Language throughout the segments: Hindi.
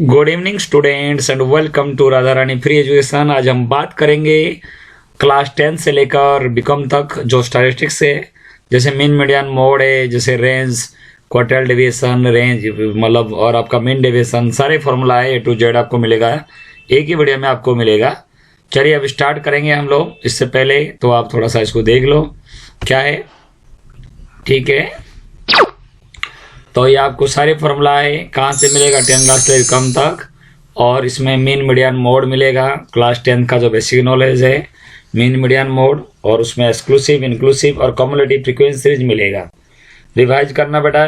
Good evening students and welcome to Radha Rani free education. आज हम बात करेंगे क्लास 10 से लेकर बीकॉम तक जो स्टैटिस्टिक्स है, जैसे मीन मीडियन मोड है, जैसे रेंज, क्वार्टाइल डेविएशन, रेंज मतलब और आपका मीन डेविएशन, सारे फॉर्मूला है A to Z आपको मिलेगा, एक ही वीडियो में आपको मिलेगा। चलिए अब स्टार्ट करेंगे हम लोग। इससे पहले तो आप थोड़ा सा इसको देख लो क्या है, ठीक है। तो ये आपको सारे फॉर्मूला है, कहाँ से मिलेगा 10 क्लास से कम तक, और इसमें मीन मीडियन मोड मिलेगा, क्लास 10 का जो बेसिक नॉलेज है मीन मीडियन मोड, और उसमें एक्सक्लूसिव, इंक्लूसिव और कम्युलेटिव फ्रीक्वेंसी सीरीज मिलेगा। रिवाइज करना बेटा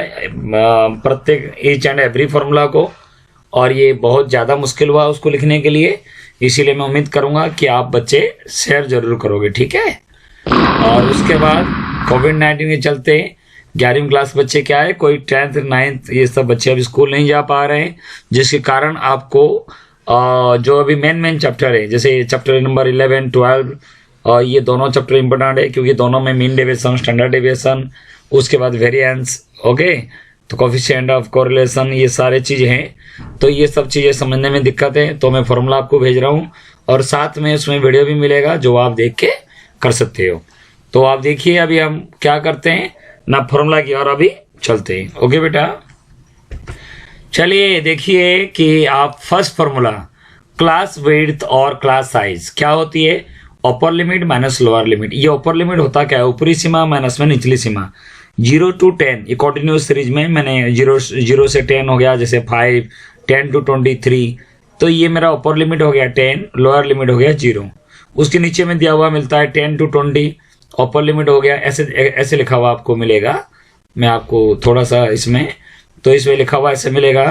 प्रत्येक ईच एंड एवरी फॉर्मूला को, और ये बहुत ज़्यादा मुश्किल हुआ उसको लिखने के लिए, इसीलिए मैं उम्मीद करूँगा कि आप बच्चे शेयर जरूर करोगे, ठीक है। और उसके बाद कोविड-19 के चलते 11वीं क्लास बच्चे क्या है, कोई 10th 9th ये सब बच्चे अभी स्कूल नहीं जा पा रहे हैं, जिसके कारण आपको जो अभी मेन चैप्टर है, जैसे चैप्टर नंबर 11, 12, ये दोनों चैप्टर इंपॉर्टेंट है, क्योंकि दोनों में मीन डेविएशन, स्टैंडर्ड डेविएशन, उसके बाद वेरिएंस, ओके, तो कोफिशिएंट ऑफ कोरिलेशन, ये सारे चीज़ें हैं। तो ये सब चीज़ें समझने में दिक्कत है, तो मैं फॉर्मूला आपको भेज रहा हूँ, और साथ में उसमें वीडियो भी मिलेगा जो आप देख के कर सकते हो। तो आप देखिए अभी हम क्या करते हैं ना, फॉर्मूला की और अभी चलते हैं। ओके बेटा, चलिए देखिए कि आप फर्स्ट फॉर्मूला क्लास विड्थ और क्लास साइज क्या होती है, upper limit minus lower limit. ये अपर लिमिट होता क्या है, ऊपरी सीमा माइनस में निचली सीमा। 0 to 10 ये कॉन्टिन्यूस सीरीज में मैंने 0 से 10 हो गया, जैसे 5, 10 to 23, तो ये मेरा अपर लिमिट हो गया 10, लोअर लिमिट हो गया 0। उसके नीचे में दिया हुआ मिलता है 10 to 20, अपर लिमिट हो गया, ऐसे लिखा हुआ आपको मिलेगा। मैं आपको थोड़ा सा इसमें लिखा हुआ ऐसे मिलेगा,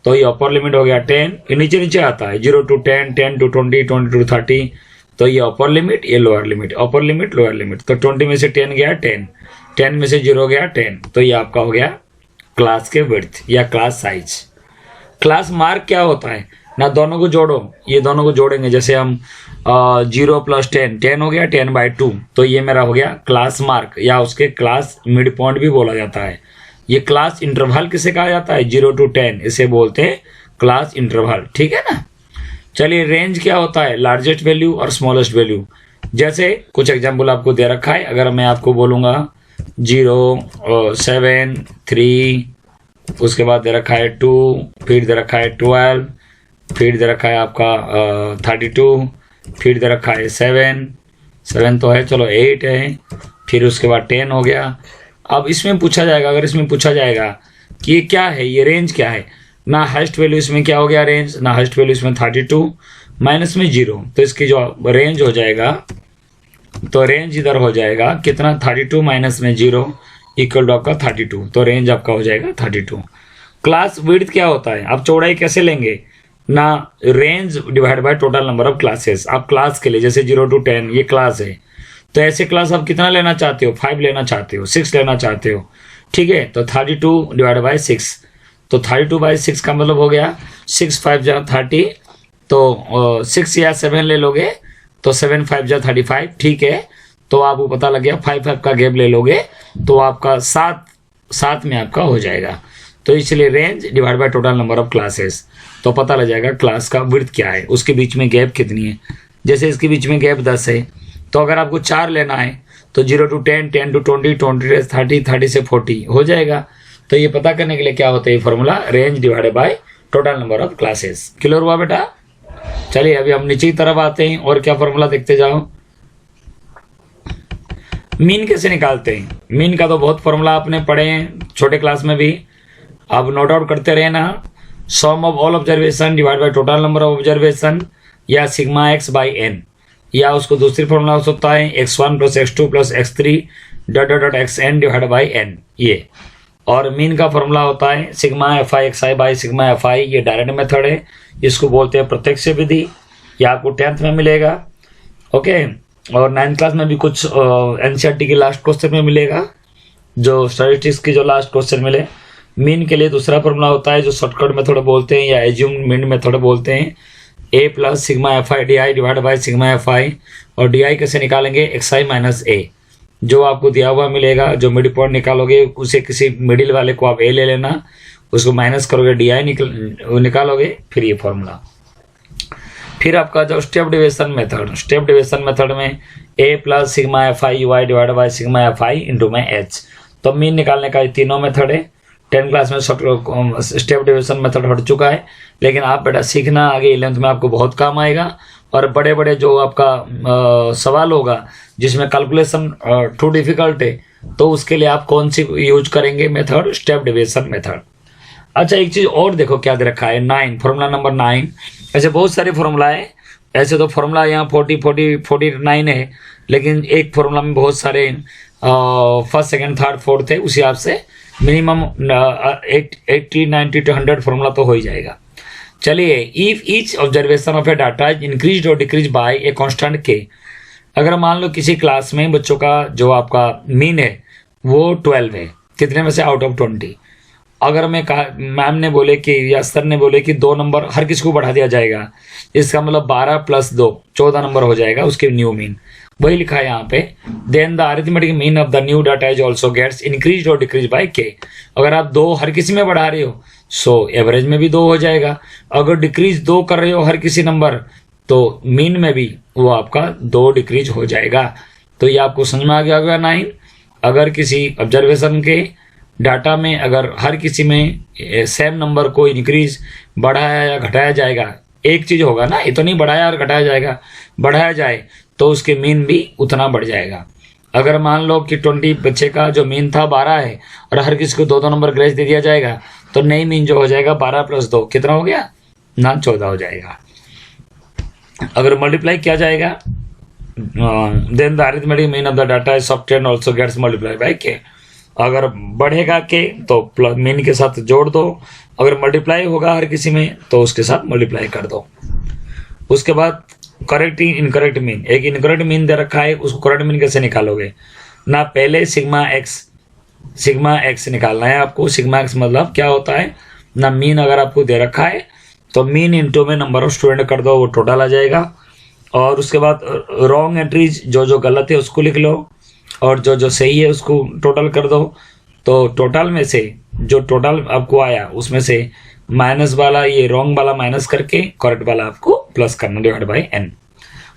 तो ये अपर लिमिट हो गया 10, ये नीचे आता है 0 to 10, 10 to 20, 20 to 30, तो ये अपर लिमिट, ये lower limit, upper limit lower limit. तो 20 में से 10 गया 10, 10 में से 0 गया 10, तो ये आपका हो गया क्लास के विड्थ या क्लास साइज। क्लास मार्क क्या होता है ना, दोनों को जोड़ो, ये दोनों को जोड़ेंगे, जैसे हम 0 + 10, 10 हो गया 10/2, तो ये मेरा हो गया क्लास मार्क, या उसके क्लास मिड पॉइंट भी बोला जाता है। ये क्लास इंटरवल किसे कहा जाता है, 0 to 10, इसे बोलते हैं क्लास इंटरवल, ठीक है ना। चलिए रेंज क्या होता है, लार्जेस्ट वैल्यू और स्मॉलेस्ट वैल्यू। जैसे कुछ एग्जाम्पल आपको दे रखा है, अगर मैं आपको बोलूँगा 0, 7, 3, उसके बाद दे रखा है 2, फिर दे रखा है 12, फिर दे रखा है आपका 32, फिर दे रखा है 7 तो है, चलो 8 है, फिर उसके बाद 10 हो गया। अब इसमें पूछा जाएगा, अगर इसमें पूछा जाएगा कि ये क्या है, ये रेंज क्या है ना, हाईएस्ट वैल्यू इसमें क्या हो गया रेंज ना, हाईएस्ट वैल्यू इसमें 32 माइनस में 0, तो इसकी जो रेंज हो जाएगा, तो रेंज इधर हो जाएगा कितना, 32 माइनस में 0 इक्वल टू आपका 32, तो रेंज आपका हो जाएगा 32। क्लास विड्थ क्या होता है, आप चौड़ाई कैसे लेंगे ना, range divide by total number of classes. आप क्लास के लिए जैसे 0 to 10 ये क्लास है, तो ऐसे क्लास आप कितना लेना चाहते हो, 5 लेना चाहते हो, 6 लेना चाहते हो, ठीक है। तो 32 डिवाइड बाय 6, तो 32/6 का मतलब हो गया 6 5 जा 30, तो 6 या 7 ले लोगे तो 7 5 जा 35, ठीक है। तो आपको पता लग गया 5 का गैप ले लोगे तो आपका 7 में आपका हो जाएगा। तो इसलिए range divide by total number of classes, तो पता लग जाएगा क्लास का विड्थ क्या है, उसके बीच में गैप कितनी है। जैसे इसके बीच में गैप 10 है, तो अगर आपको 4 लेना है तो 0 to 10, 10 to 20, 20 to 30, 30 से 40 हो जाएगा। तो ये पता करने के लिए क्या होता है formula, range divided by total number of classes. Clear हुआ बेटा। चलिए अभी हम नीचे की तरफ आते हैं, और क्या फॉर्मूला देखते जाओ। मीन कैसे निकालते हैं, मीन का तो बहुत फॉर्मूला आपने पढ़े हैं छोटे क्लास में भी, आप नोट आउट करते रहे ना। Sum of all observation divide by total number of observation, या सिग्मा x/n, या उसको दूसरी फॉर्मूला हो सकता है x1 + x2 + x3 xn divide by n, ये। और मीन का फॉर्मूला होता है sigma fi xi by sigma fi, ये डायरेक्ट मेथड है, इसको बोलते हैं प्रत्यक्ष विधि, ये आपको 10th में मिलेगा, ओके। और 9th क्लास में भी कुछ एनसीईआरटी के लास्ट क्वेश्चन में मिलेगा, जो स्टैटिस्टिक्स की जो लास्ट क्वेश्चन मिले। मीन के लिए दूसरा फॉर्मूला होता है जो शॉर्टकट मेथड बोलते हैं, या एज्यूम मीन मेथड बोलते हैं, a + sigma fi di divide by sigma fi, और di कैसे निकालेंगे, xi - a, जो आपको दिया हुआ मिलेगा, जो मिड पॉइंट निकालोगे उसे किसी मिडिल वाले को आप a ले लेना, उसको माइनस करोगे, डी आई निकालोगे, फिर ये फॉर्मूला। फिर आपका जो स्टेप डिविजन मेथड में A plus sigma F I U I divide by sigma F I into में एच। तो मीन निकालने का ये तीनों मेथड है। 10 क्लास में स्टेप डिविजन मेथड हट चुका है, लेकिन आप बेटा सीखना आगे 11th में आपको बहुत काम आएगा। और बड़े बड़े जो आपका सवाल होगा जिसमें कैलकुलेशन टू डिफिकल्ट है, तो उसके लिए आप कौन सी यूज करेंगे मेथड? Step division method. अच्छा, एक चीज और देखो क्या दे रखा है, 9, फॉर्मूला नंबर 9। ऐसे बहुत सारे फॉर्मूला है, ऐसे तो फॉर्मूला यहाँ 49 है, लेकिन एक फॉर्मूला में बहुत सारे फर्स्ट सेकंड थर्ड फोर्थ है, उस हिसाब से मिनिमम 80 90 to 100 फॉर्मूला तो हो ही जाएगा। चलिए, if each observation of A data is increase और डिक्रीज बाय ए कांस्टेंट के। अगर मान लो किसी क्लास में बच्चों का जो आपका मीन है वो 12 है, कितने में से? Out of 20। अगर मैं कहा, मैम ने बोले कि या सर ने बोले कि 2 नंबर हर किसी को बढ़ा दिया जाएगा, इसका मतलब 12 + 2 14 नंबर हो जाएगा उसके न्यू मीन। वही लिखा है यहाँ पे, then the arithmetic mean of the new data is also gets increase और डिक्रीज बाय के। अगर आप 2 हर किसी में बढ़ा रहे हो, सो एवरेज में भी 2 हो जाएगा। अगर डिक्रीज 2 कर रहे हो हर किसी नंबर, तो मीन में भी वो आपका 2 डिक्रीज हो जाएगा। तो ये आपको समझ में आ गया होगा 9। अगर किसी ऑब्जर्वेशन के डाटा में अगर हर किसी में सेम नंबर को इंक्रीज बढ़ाया या घटाया जाएगा, एक चीज होगा ना, ये तो नहीं बढ़ाया और घटाया जाएगा, बढ़ाया जाए तो उसके मीन भी उतना बढ़ जाएगा। अगर मान लो कि 20 बच्चे का जो मीन था 12 है और हर किसी को 2 नंबर ग्रेस दे दिया जाएगा, तो नई मीन जो हो जाएगा 12 + 2 कितना हो गया ना, 14 हो जाएगा। अगर मल्टीप्लाई किया जाएगा, then the arithmetic mean of the data is of 10 also gets multiply by K. अगर बढ़ेगा के तो प्लस मीन के साथ जोड़ दो, अगर मल्टीप्लाई होगा हर किसी में तो उसके साथ मल्टीप्लाई कर दो। उसके बाद करेक्ट इनकरेक्ट मीन, एक इनकरेक्ट मीन दे रखा है, उसको करेक्ट मीन कैसे निकालोगे ना? पहले सिग्मा एक्स निकालना है आपको। सिग्मा एक्स मतलब क्या होता है ना, मीन अगर आपको दे रखा है तो मीन इंटू में नंबर ऑफ स्टूडेंट कर दो, वो टोटल आ जाएगा। और उसके बाद रॉन्ग एंट्रीज जो गलत है उसको लिख लो, और जो सही है उसको टोटल कर दो। तो टोटल में से जो टोटल आपको आया उसमें से माइनस वाला, ये रॉन्ग वाला माइनस करके करेक्ट वाला आपको प्लस करना, divide by n।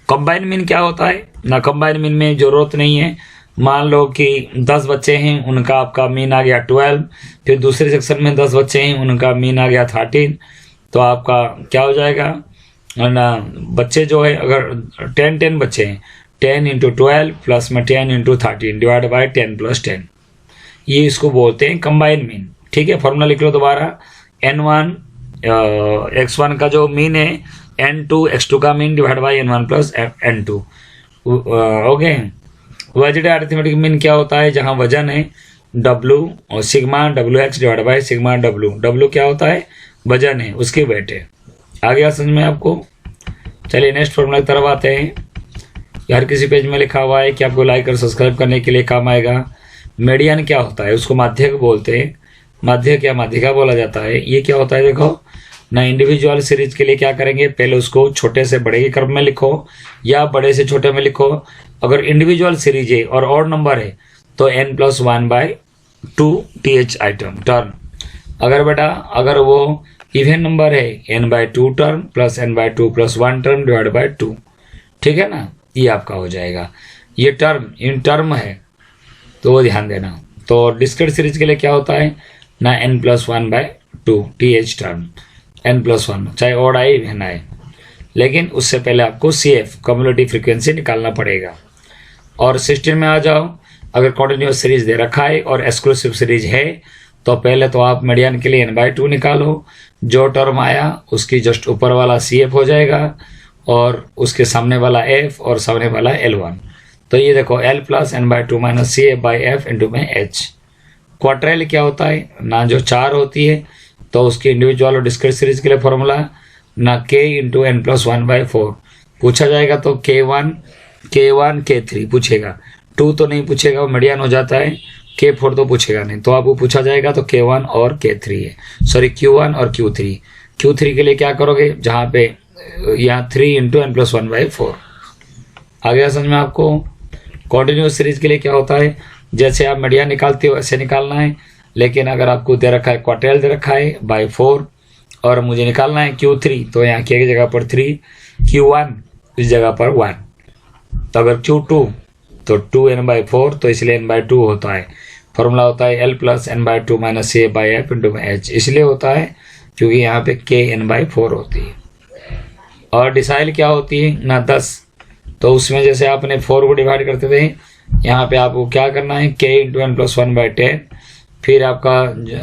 Combine mean क्या होता है ना? कंबाइन मीन में जरूरत नहीं है। मान लो कि 10 बच्चे हैं, उनका आपका मीन आ गया 12, फिर दूसरे सेक्शन में 10 बच्चे हैं, उनका मीन आ गया 13, तो आपका क्या हो जाएगा ना? बच्चे जो है अगर 10 बच्चे हैं, 10 × 12 प्लस में 10 × 13 डिवाइड बाय 10 + 10, ये इसको बोलते हैं कंबाइन मीन। ठीक है, फॉर्मूला लिख लो दोबारा। n1 x1 का जो मीन है, n2 x2 का mean divide by n1 + n2। Okay, वजन अरिथमेटिक मीन क्या होता है? जहां वजन है w और sigma wx divide by sigma w क्या होता है? वजन है, उसके वेट है। आ गया समझ में आपको? चलिए नेक्स्ट फॉर्मूला की तरफ आते हैं। हर किसी पेज में लिखा हुआ है कि आपको लाइक और सब्सक्राइब करने के लिए काम आएगा। मीडियन क्या होता है? उसको माध्यक बोलते हैं। माध्यक या माध्यिका बोला जाता है। ये क्या होता है देखो ना, इंडिविजुअल सीरीज के लिए क्या करेंगे, पहले उसको छोटे से बड़े के क्रम में लिखो या बड़े से छोटे में लिखो। अगर इंडिविजुअल सीरीज है और ऑड नंबर है तो n+1/2 th आइटम टर्म। अगर बेटा अगर वो इवन नंबर है n/2 term plus n/2 + 1 term divide by 2। ठीक है ना, ये आपका हो जाएगा। ये टर्म इन टर्म है तो वो ध्यान देना। तो डिस्क्रीट सीरीज के लिए क्या होता है ना, n+1/2 th टर्म, n+1 चाहे ऑड आए इवन आए, लेकिन उससे पहले आपको CF कम्युलेटिव फ्रीक्वेंसी निकालना पड़ेगा। और 16 में आ जाओ। अगर कॉन्टिन्यूस सीरीज दे रखा है और एक्सक्लूसिव सीरीज है तो पहले तो आप मीडियन के लिए n/2 निकालो। जो टर्म आया उसकी जस्ट ऊपर वाला CF हो जाएगा और उसके सामने वाला F और सामने वाला L1। तो ये देखो L + n/2 - CF/F × में H। क्वार्टाइल क्या होता है ना, जो 4 होती है तो उसकी इंडिविजुअल और डिस्क्रीट सीरीज के लिए फॉर्मूला ना K × n+1/4 पूछा जाएगा तो K1 K3 पूछेगा। 2 तो नहीं पूछेगा, वो मीडियन हो जाता है। K4 तो पूछेगा नहीं, तो आपको पूछा जाएगा तो K1 और K3 है, सॉरी Q1 और Q3। Q3 के लिए क्या करोगे, जहाँ पे यहाँ 3 × n+1/4। आ गया समझ में आपको? कॉन्टिन्यूस सीरीज के लिए क्या होता है, जैसे आप मीडियन निकालते हो ऐसे निकालना है। लेकिन अगर आपको दे रखा है क्वार्टाइल दे रखा है बाई 4 और मुझे निकालना है Q3, तो यहाँ K की जगह पर 3, Q1 इस जगह पर 1, तो अगर Q2 तो 2n/4, तो इसलिए n/2 होता है। फॉर्मूला होता है L + n/2 - CF/F × H, इसलिए होता है क्योंकि यहाँ पे K n/4 होती है। और डिसाइल क्या होती है ना 10, तो उसमें जैसे आपने 4 को डिवाइड करते थे, यहाँ पे आपको क्या करना है K × n + 1/10, फिर आपका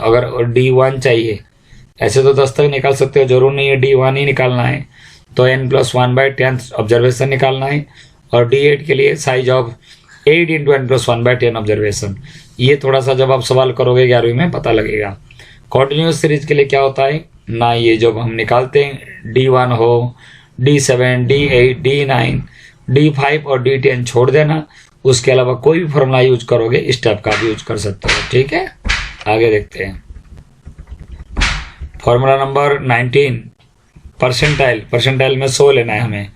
अगर D1 चाहिए, ऐसे तो 10 तक निकाल सकते हो, जरूर नहीं है D1 ही निकालना है, तो n + 1/10 ऑब्जर्वेशन निकालना है। और D8 के लिए साइज ऑफ 8 × n + 1/10 ऑब्जर्वेशन। ये थोड़ा सा जब आप सवाल करोगे 11वीं में पता लगेगा। कॉन्टिन्यूस सीरीज के लिए क्या होता है ना, ये जब हम निकालते हैं D1 हो, D7, D8, D9, D5 और D10 छोड़ देना, उसके अलावा कोई भी फॉर्मूला यूज करोगे इस टाइप का भी यूज कर सकते हो। ठीक है, आगे देखते हैं। फॉर्मूला नंबर 19, परसेंटाइल में 100 लेना है हमें,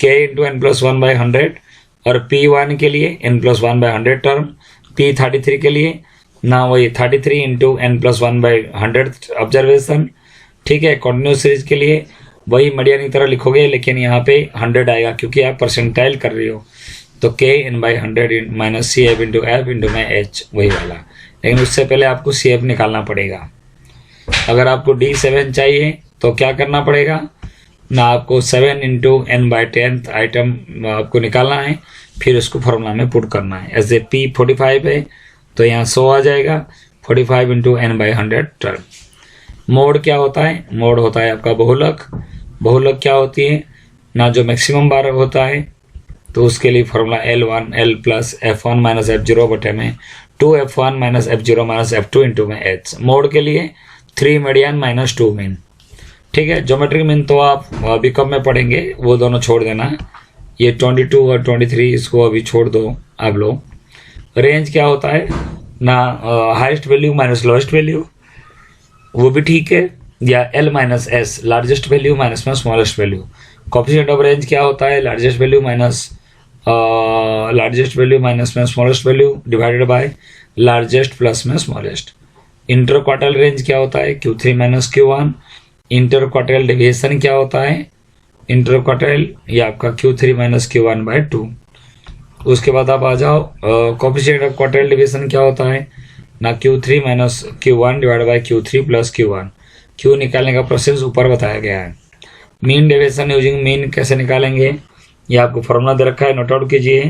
K × n + 1/100, और P1 के लिए n + 1/100 टर्म, P33 के लिए ना वही 33 × n + 1/100 ऑब्जर्वेशन। ठीक है, कॉन्टिन्यूस सीरीज के लिए वही मीडियन की तरह लिखोगे, लेकिन यहाँ पे 100 आएगा क्योंकि आप परसेंटाइल कर रही हो, तो K n/100 - CF × F × H वही वाला, लेकिन उससे पहले आपको CF निकालना पड़ेगा। अगर आपको D7 चाहिए तो क्या करना पड़ेगा ना, आपको 7 × n/10 आइटम आपको निकालना है, फिर उसको फॉर्मूला में पुट करना है। ऐसे P45 है तो यहाँ 100 आ जाएगा, 45 × n/100 टर्म। मोड क्या होता है, मोड होता है आपका बहुलक। बहुलक क्या होती है ना, जो मैक्सिमम बार होता है, तो उसके लिए formula L1 L + F1 - F0 में 2F1 - F0 - F2 × H। Mode के लिए 3 मीडियन - 2 मीन। ठीक है, ज्योमेट्रिक मीन तो आप अभी कब में पढ़ेंगे, वो दोनों छोड़ देना। ये 22 और 23 इसको अभी छोड़ दो आप लोग। रेंज क्या होता है ना, हाईएस्ट वैल्यू - लोएस्ट वैल्यू, वो भी ठीक है, या L - S, largest value minus में smallest value. Coefficient of range क्या होता है, लार्जेस्ट वैल्यू माइनस में smallest value divided by largest plus में स्मॉलेस्ट। इंटर क्वार्टाइल रेंज क्या होता है, Q3 - Q1। Inter quartile deviation क्या होता है, इंटर क्वार्टाइल ये आपका Q3 - Q1/2। उसके बाद आप आ जाओ, कोएफिशिएंट ऑफ क्वार्टाइल डेविएशन क्या होता है ना, Q3 - Q1 divided by Q3 + Q1। Q निकालने का प्रोसेस ऊपर बताया गया है। मीन डेविएशन यूजिंग मीन कैसे निकालेंगे, ये आपको फॉर्मूला दे रखा है, नोट आउट कीजिए।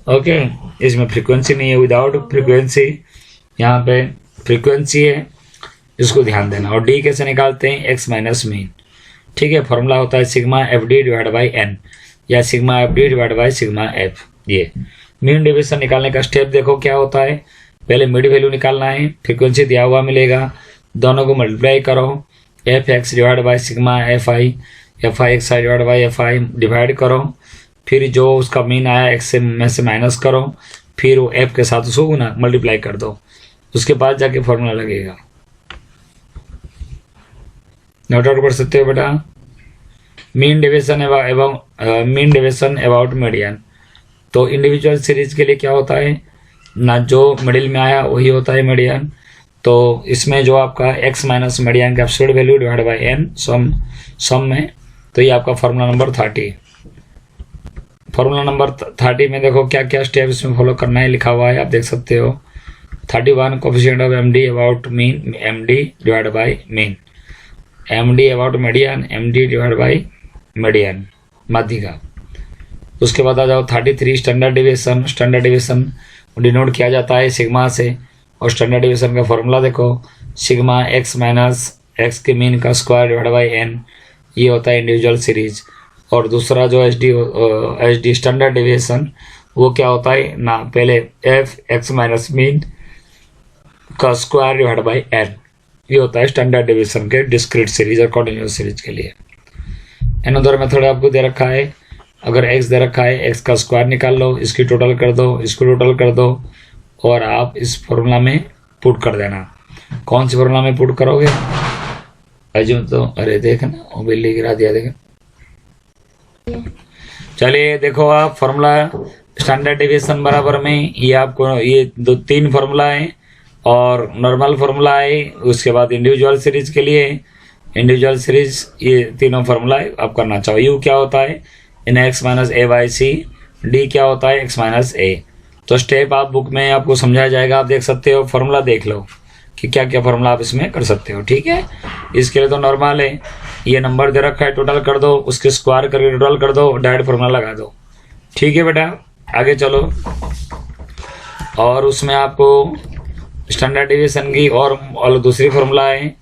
ओके, इसमें फ्रीक्वेंसी नहीं है, विदाउट फ्रीक्वेंसी, यहाँ पे फ्रीक्वेंसी है, इसको ध्यान देना। और डी कैसे निकालते हैं, x - मीन। ठीक है, फॉर्मूला होता है σFD / n या σFD / σF। ये मीन डेविएशन निकालने का स्टेप देखो क्या होता है, पहले मिड वैल्यू निकालना है, फ्रीक्वेंसी दिया हुआ मिलेगा, दोनों को मल्टीप्लाई करो, fx / σFI, FIXI / FI divide करो, फिर जो उसका मीन आया x में से माइनस करो, फिर वो f के साथ उसको गुना मल्टीप्लाई कर दो, उसके बाद जाके फॉर्मूला लगेगा। नोट आउट कर सकते हो बेटा। मीन डेविएशन अबाउट मीडियन, तो इंडिविजुअल सीरीज के लिए क्या होता है ना, जो मिडिल में आया वही होता है मीडियन। तो इसमें जो आपका x - मीडियन का absolute value divide by n सम में, तो ये आपका फॉर्मूला नंबर 30। फॉर्मूला नंबर 30 में देखो क्या क्या स्टेप इसमें फॉलो करना है, लिखा हुआ है, आप देख सकते हो। 31 coefficient of MD about mean, MD divide by mean, MD about median, MD divide by median माध्यिका। उसके बाद आ जाओ 33 standard deviation. Standard deviation denote किया जाता है सिग्मा से, और स्टैंडर्ड डेविएशन का फॉर्मूला देखो, सिग्मा x - x के मीन का स्क्वायर डिवाइड बाय n, ये होता है इंडिविजुअल सीरीज। और दूसरा जो HD स्टैंडर्ड डेविएशन, वो क्या होता है ना, पहले f x - मीन का स्क्वायर डिवाइड बाय n, ये होता है स्टैंडर्ड डेविएशन के डिस्क्रीट सीरीज और कॉन्टिन्यूअस सीरीज के लिए। अनदर मेथड आपको दे रखा है, अगर x दे रखा है, x का स्क्वायर निकाल लो, इसकी टोटल कर दो, इसको टोटल कर दो, और आप इस फॉर्मूला में पुट कर देना। कौन सी फॉर्मूला में पुट करोगे, अजूम तो अरे देखना वो बिल्ली गिरा दिया, देख। चलिए देखो आप फॉर्मूला स्टैंडर्ड डेविएशन बराबर में, ये आपको ये 3 फॉर्मूला है, और नॉर्मल फार्मूला है। उसके बाद इंडिविजुअल सीरीज के लिए इंडिविजुअल सीरीज, ये तीनों फार्मूला आप करना चाहो। यू क्या होता है इन X minus A by C, D क्या होता है एक्स माइनस ए। तो स्टेप आप बुक में आपको समझाया जाएगा, आप देख सकते हो, फार्मूला देख लो कि क्या क्या फार्मूला आप इसमें कर सकते हो। ठीक है, इसके लिए तो नॉर्मल है, ये नंबर दे रखा है, टोटल कर दो, उसके स्क्वायर करके टोटल कर दो, डायरेक्ट फार्मूला लगा दो। ठीक है बेटा, आगे चलो। और उसमें आपको स्टैंडर्ड डिवीजन की और दूसरी फार्मूला है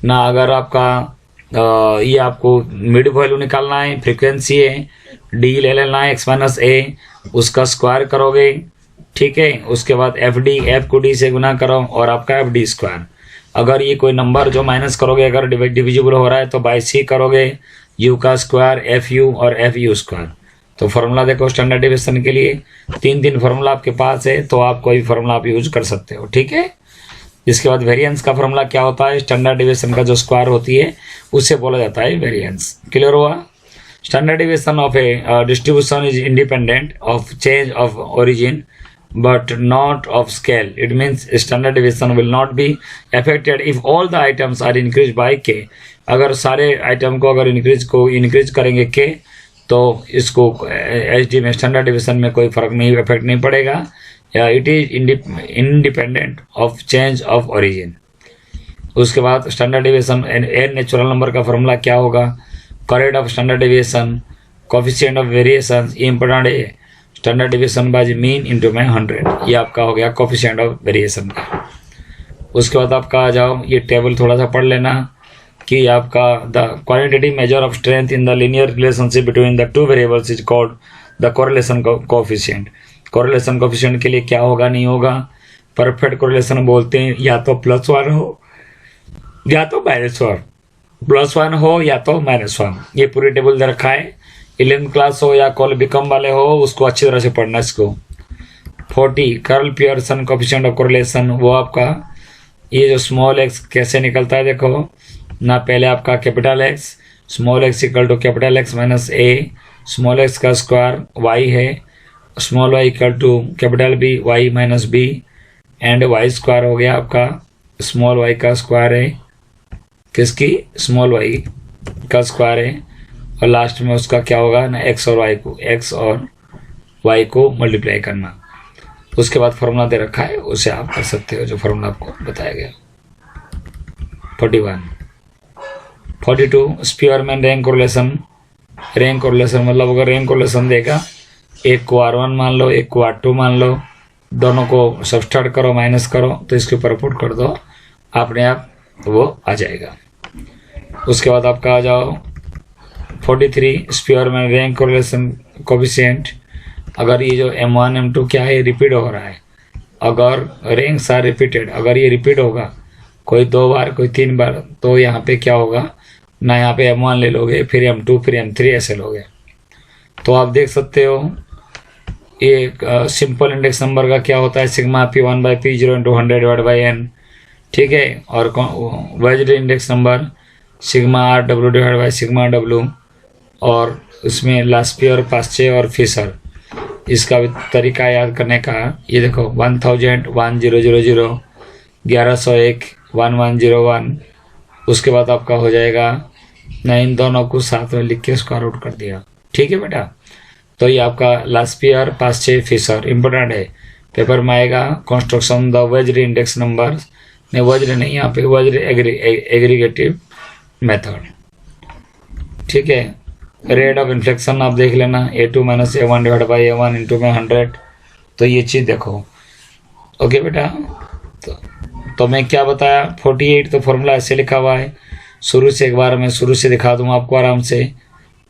ना। अगर आपका ये आपको मिड वैल्यू निकालना है, फ्रीक्वेंसी है, डी ले लेना है एक्स माइनस ए, उसका स्क्वायर करोगे। ठीक है, उसके बाद एफ डी, एफ को डी से गुना करो और आपका एफ डी स्क्वायर। अगर ये कोई नंबर जो माइनस करोगे अगर डिविजिबल हो रहा है तो बाई सी करोगे, यू का स्क्वायर, एफ यू और एफ यू स्क्वायर। तो फार्मूला देखो स्टैंडर्ड डिवीजन के लिए तीन फार्मूला आपके पास है, तो आप कोई फार्मूला आप यूज कर सकते हो। ठीक है, इसके बाद वेरिएंस का फार्मूला क्या होता है, स्टैंडर्ड डिवीजन का जो स्क्वायर होती है उससे बोला जाता है वेरिएंस। क्लियर हुआ? Standard division of A distribution is independent of change of origin but not of scale. It means standard deviation will not be affected if all the items are increased by k. अगर सारे आइटम को अगर इंक्रीज करेंगे k, तो इसको एच डी में स्टैंडर्ड डिवीजन में कोई फर्क नहीं, इफेक्ट नहीं पड़ेगा। It is independent of change of origin. उसके बाद standard division N natural number का फॉर्मूला क्या होगा, correct of standard division, coefficient of variation, ये इंपॉर्टेंट है। Standard division by mean into में 100, ये आपका हो गया कोफिशिएंट ऑफ वेरिएशन का। उसके बाद आपका आ जाओ, ये टेबल थोड़ा सा पढ़ लेना कि आपका the qualitative measure of strength in the linear relationship between the two variables is called the correlation coefficient. Correlation coefficient के लिए क्या होगा, नहीं होगा, परफेक्ट कोरिलेशन बोलते हैं, या तो +1 हो या तो -1, +1 हो या तो -1। ये पूरी टेबल दे रखा है। 11th क्लास हो या कॉल बीकॉम वाले हो, उसको अच्छी तरह से पढ़ना इसको। 40 curl Pearson coefficient of correlation, वो आपका ये जो स्मॉल एक्स कैसे निकलता है देखो ना। पहले आपका capital X, small X equal to capital X minus A, small X का स्क्वायर वाई है, small Y equal to capital B Y minus B, and Y square हो गया आपका स्मॉल वाई का स्क्वायर है, किसकी, स्मॉल वाई का स्क्वायर है। और लास्ट में उसका क्या होगा ना, एक्स और वाई को मल्टीप्लाई करना। उसके बाद फार्मूला दे रखा है, उसे आप कर सकते हो जो फार्मूला आपको बताया गया। 41 42 Spearman rank correlation. Rank correlation मतलब अगर रैंक कोरिलेशन देगा, एक को R1 मान लो, एक को R2 मान लो, दोनों को सब्सट्रैक्ट करो, माइनस करो, तो इसके ऊपर पुट कर दो, अपने आप वो आ जाएगा। उसके बाद आपका आ जाओ 43 स्पीयरमैन रैंक कोरिलेशन कोफिशिएंट। अगर ये जो M1 M2 क्या है, रिपीट हो रहा है, अगर रैंक्स आर रिपीटेड, अगर ये रिपीट होगा कोई 2 बार कोई 3 बार, तो यहाँ पे क्या होगा ना, यहाँ पे M1 ले लोगे, फिर M2 फिर M3 ऐसे लोगे। तो आप देख सकते हो ये सिंपल इंडेक्स नंबर का क्या होता है, sigma P1 by P0 into 100 divide by n। ठीक है, और weighted index number sigma RW divide by sigma W। और उसमें लास्पियर, पास्चे और फिशर, इसका भी तरीका याद करने का, ये देखो 1000 1000 1101 1101। उसके बाद आपका हो जाएगा ना, इन दोनों को साथ में लिख के स्क्वायर आउट कर दिया। ठीक है बेटा, तो ये आपका लास्पियर, पास्चे, फिशर इंपॉर्टेंट है, पेपर में आएगा। कंस्ट्रक्शन द वेज्ड इंडेक्स नंबर, नहीं वेज्ड नहीं, यहाँ पे वेज्ड एग्रीगेटिव मेथड। ठीक है, रेट ऑफ इन्फ्लेक्शन आप देख लेना, A2 minus A1 divide by A1 into में 100। तो ये चीज़ देखो। ओके बेटा, तो मैं क्या बताया, 48 तो फॉर्मूला ऐसे लिखा हुआ है। शुरू से एक बार मैं शुरू से दिखा दूँ आपको आराम से।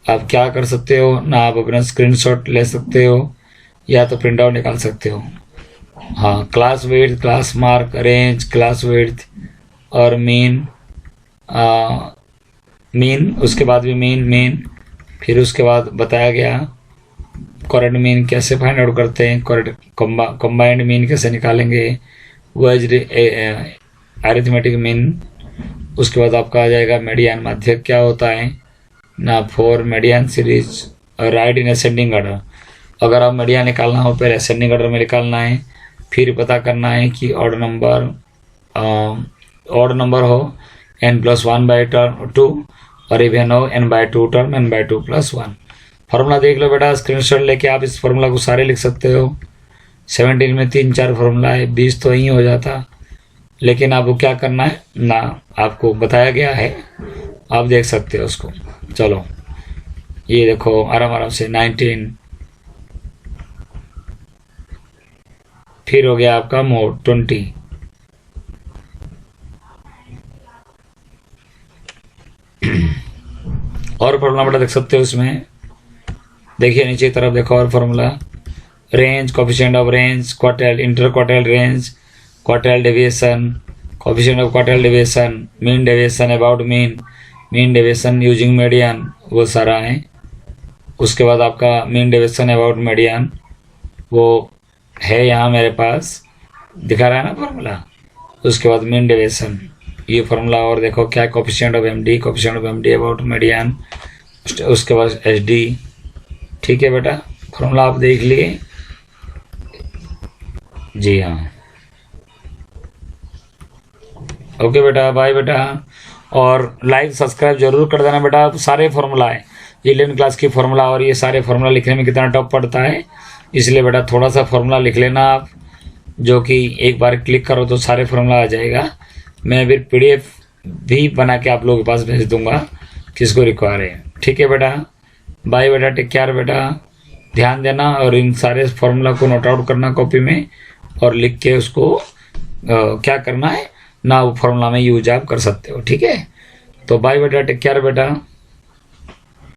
आप क्या कर सकते हो ना, आप अपना स्क्रीनशॉट ले सकते हो या तो प्रिंट आउट निकाल सकते हो। हाँ, class width, class mark, range, class width और मीन, उसके बाद भी मीन, फिर उसके बाद बताया गया करेक्ट मीन कैसे फाइंड आउट करते हैं, करेक्ट कंबाइंड मीन कैसे निकालेंगे, वेज्ड अरिथमेटिक मीन। उसके बाद आपका आ जाएगा मीडियन, माध्यक क्या होता है ना, for median series right in ascending order. अगर आप मीडियन निकालना हो पहले असेंडिंग ऑर्डर में निकालना है, फिर पता करना है कि ऑड नंबर ऑड नंबर हो n+1/2, और इवन हो n/2 टर्म n/2 + 1। फार्मूला देख लो बेटा, स्क्रीनशॉट लेके आप इस फार्मूला को सारे लिख सकते हो। 17 में 3-4 फार्मूला है, 20 तो यही हो जाता, लेकिन आपको क्या करना है ना, आपको बताया गया है, आप देख सकते हो उसको। चलो ये देखो आराम आराम से 19, फिर हो गया आपका मोड 20, और फार्मूला बेटा देख सकते हो इसमें। देखिए नीचे की तरफ देखो और formula, range, coefficient of range, quartile, inter quartile range, quartile deviation, coefficient of quartile deviation, mean deviation, about mean, mean deviation using median, वो सारा है। उसके बाद आपका मीन डेविएशन अबाउट मीडियन वो है यहाँ मेरे पास दिखा रहा है ना फार्मूला। उसके बाद मीन डेविएशन ये फार्मूला, और देखो क्या, coefficient of MD, coefficient of MD about median, उसके बाद एचडी। ठीक है बेटा, फार्मूला आप देख लिए। जी हाँ, ओके बेटा, बाय बेटा, और लाइक सब्सक्राइब जरूर कर देना बेटा। सारे फार्मूला है, 11 क्लास की फार्मूला, और ये सारे फार्मूला लिखने में कितना टफ पड़ता है, इसलिए बेटा थोड़ा सा फार्मूला लिख लेना आप, जो कि एक बार क्लिक करो तो सारे फार्मूला आ जाएगा। मैं फिर PDF भी बना के आप लोगों के पास भेज दूंगा किसको रिक्वायर है। ठीक है बेटा, बाय बेटा, टेक केयर बेटा, ध्यान देना और इन सारे फार्मूला को नोट आउट करना कॉपी में, और लिख के उसको क्या करना है ना, वो फार्मूला में यूज आप कर सकते हो। ठीक है, तो बाय बेटा, टेक केयर बेटा।